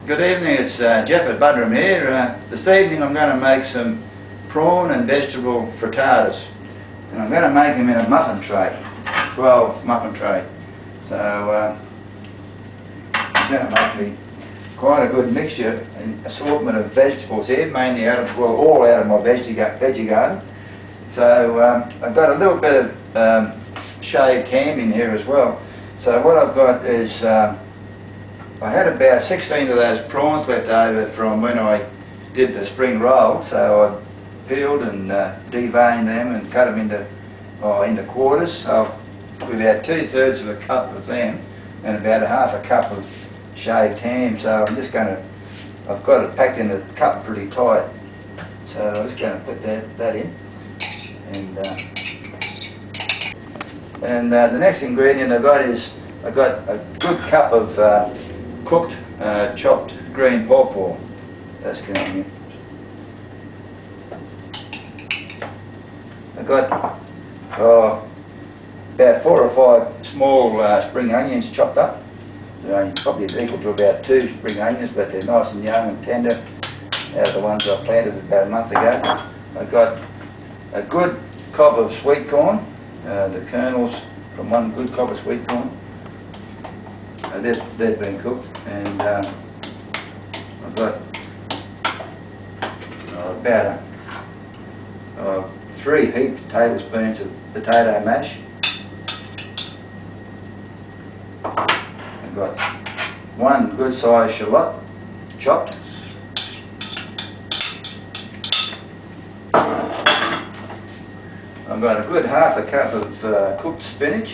Good evening, it's Jeff at Budrum here. This evening I'm going to make some prawn and vegetable frittatas. And I'm going to make them in a muffin tray, 12 muffin tray. So I'm going to make me quite a good mixture and assortment of vegetables here, mainly out of, well, all out of my veggie garden. So I've got a little bit of shaved ham in here as well. So what I've got is I had about 16 of those prawns left over from when I did the spring roll, so I peeled and deveined them and cut them into quarters. So about 2/3 of a cup of them and about a half a cup of shaved ham. So I'm just going to, I've got it packed in the cup pretty tight. So I'm just going to put that in. And the next ingredient I've got is I've got a good cup of cooked chopped green pawpaw. That's going in. I've got about 4 or 5 small spring onions chopped up. They're probably equal to about 2 spring onions, but they're nice and young and tender out of the ones I planted about a month ago. I've got a good cob of sweet corn, the kernels from one good cob of sweet corn. They've been cooked, and I've got about 3 heaped tablespoons of potato mash. I've got 1 good sized shallot chopped. I've got a good half a cup of cooked spinach.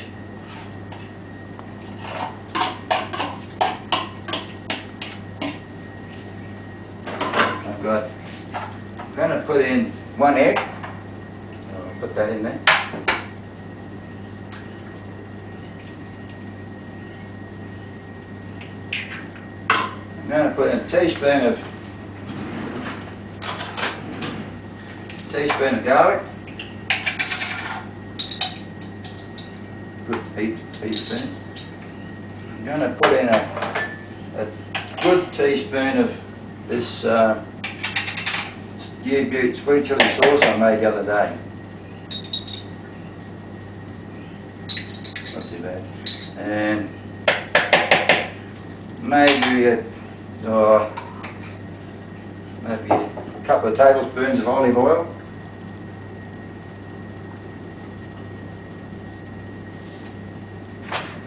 I'm going to put in 1 egg. I'll put that in there. I'm going to put in a teaspoon of garlic. Good teaspoon. I'm going to put in a good teaspoon of this sweet chili sauce I made the other day. Not too bad. And maybe a couple of tablespoons of olive oil.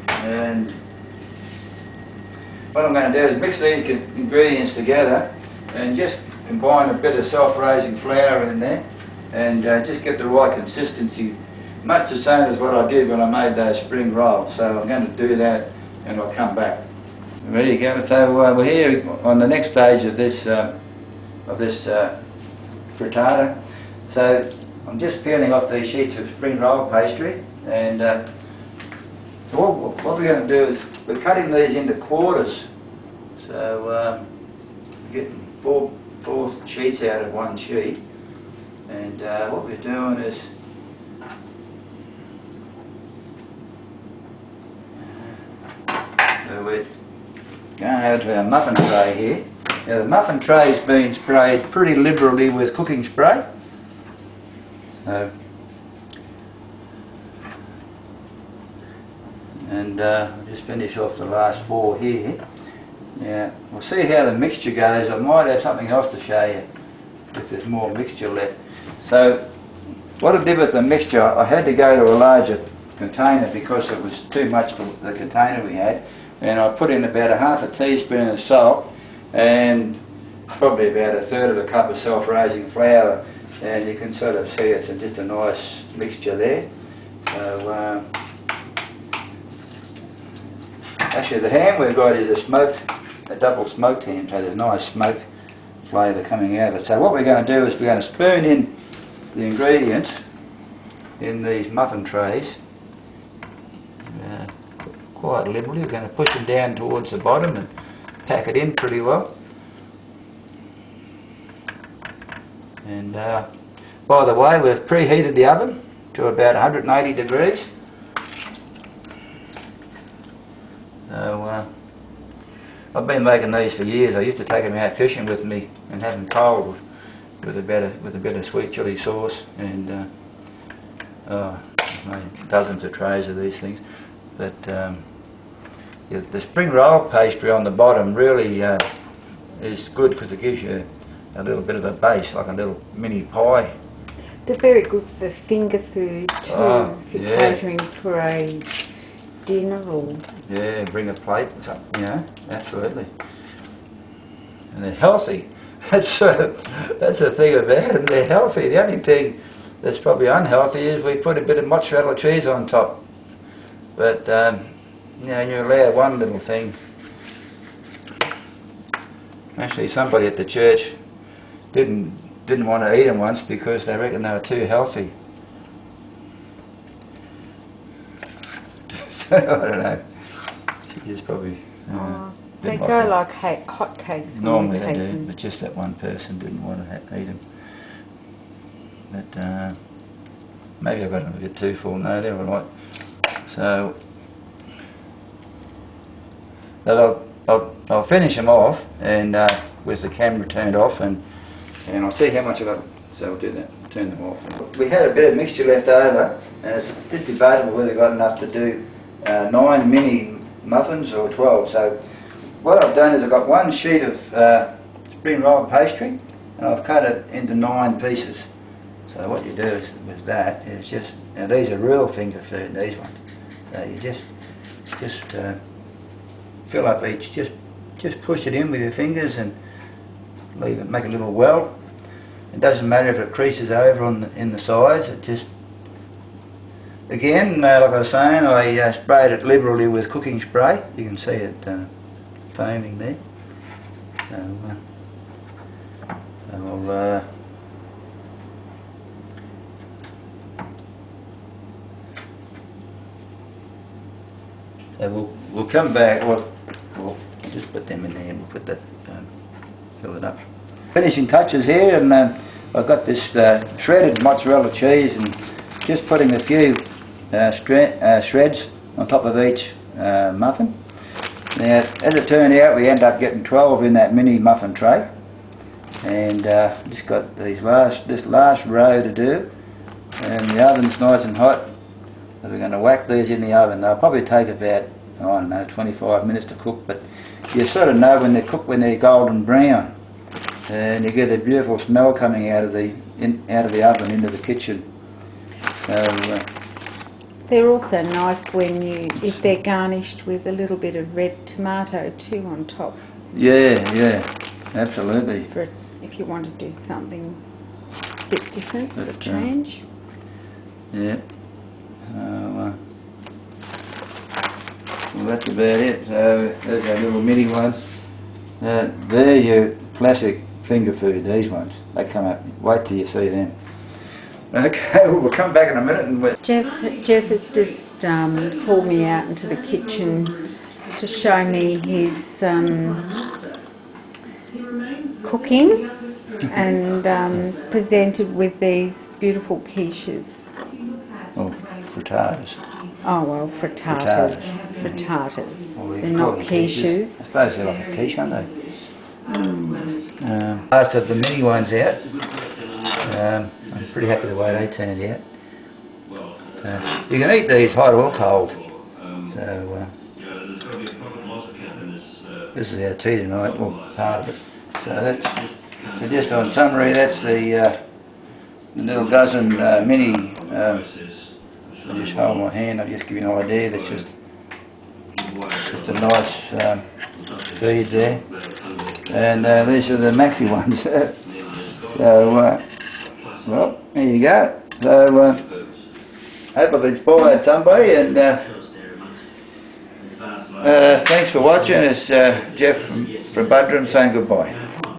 And what I'm going to do is mix these ingredients together and just combine a bit of self-raising flour in there and just get the right consistency, much the same as what I did when I made those spring rolls. So I'm going to do that and I'll come back. There you go. So we're here on the next stage of this frittata. So I'm just peeling off these sheets of spring roll pastry, and so what we're going to do is we're cutting these into quarters. So we're getting 4 sheets out of 1 sheet, and what we're doing is so we're going over to our muffin tray here. Now the muffin tray has been sprayed pretty liberally with cooking spray. And I'll just finish off the last 4 here. Now, we'll see how the mixture goes. I might have something else to show you if there's more mixture left. So, what I did with the mixture, I had to go to a larger container because it was too much for the container we had. And I put in about a half a teaspoon of salt and probably about 1/3 of a cup of self-raising flour. And you can sort of see it's just a nice mixture there. So, actually the ham we've got is a double smoked ham, so there's a nice smoke flavour coming out of it. So what we're going to do is we're going to spoon in the ingredients in these muffin trays quite liberally. We're going to push them down towards the bottom and pack it in pretty well. And by the way, we've preheated the oven to about 180 degrees. So I've been making these for years. I used to take them out fishing with me and have them cold with a bit of sweet chilli sauce, and I've made dozens of trays of these things. But yeah, the spring roll pastry on the bottom really is good because it gives you a little bit of a base, like a little mini pie. They're very good for finger food too, if you're yeah. catering for a dinner or... Yeah, bring a plate or something, you know, absolutely. And they're healthy. That's the thing about them, they're healthy. The only thing that's probably unhealthy is we put a bit of mozzarella cheese on top. But, you know, you allow one little thing. Actually, somebody at the church didn't want to eat them once because they reckon they were too healthy. So, I don't know. She just probably... they go like hot cakes. Normally they do, but just that one person didn't want to eat them. But maybe I got them a bit too full. No, they're all right. So, but I'll finish them off, and with the camera turned off, and I'll see how much I got. So we'll do that. Turn them off. We had a bit of mixture left over, and it's just debatable whether we got enough to do 9 mini muffins or 12. So what I've done is I've got one sheet of spring roll pastry, and I've cut it into 9 pieces. So what you do is, with that is just, now these are real finger food, these ones. So you just fill up each, just push it in with your fingers and leave it, make a little well. It doesn't matter if it creases over in the sides. It just, again, like I was saying, I sprayed it liberally with cooking spray. You can see it foaming there. So we'll come back. We'll just put them in there, and we'll put that, fill it up. Finishing touches here, and I've got this shredded mozzarella cheese, and just putting a few shreds on top of each muffin. Now, as it turned out, we end up getting 12 in that mini muffin tray, and just got this last row to do, and the oven's nice and hot. So we're going to whack these in the oven. They'll probably take about, I don't know, 25 minutes to cook, but you sort of know when they're cooked when they're golden brown. And you get a beautiful smell coming out of the oven into the kitchen. So, they're also nice if they're garnished with a little bit of red tomato too on top. Yeah, absolutely. If you want to do something a bit different for a change. Yeah. Well, that's about it. So there's our little mini ones. They're your classic finger food, these ones. They come up, wait till you see them. Okay, we'll come back in a minute and Jeff has just pulled me out into the kitchen to show me his cooking and presented with these beautiful quiches. Oh, frittatas. Oh well, frittatas. Well, they're not quiches. I suppose they're like a quiche, aren't they? Last of the mini ones out. I'm pretty happy the way they turned out. You can eat these hot or cold. So this is our tea tonight, well, part of it. So just on summary, that's the little dozen mini. I'll just hold my hand. I'll just give you an idea. That's just a nice feed there. And these are the maxi ones. So, well, there you go. So, hope I've inspired somebody, and thanks for watching. It's Jeff from Budrum saying goodbye.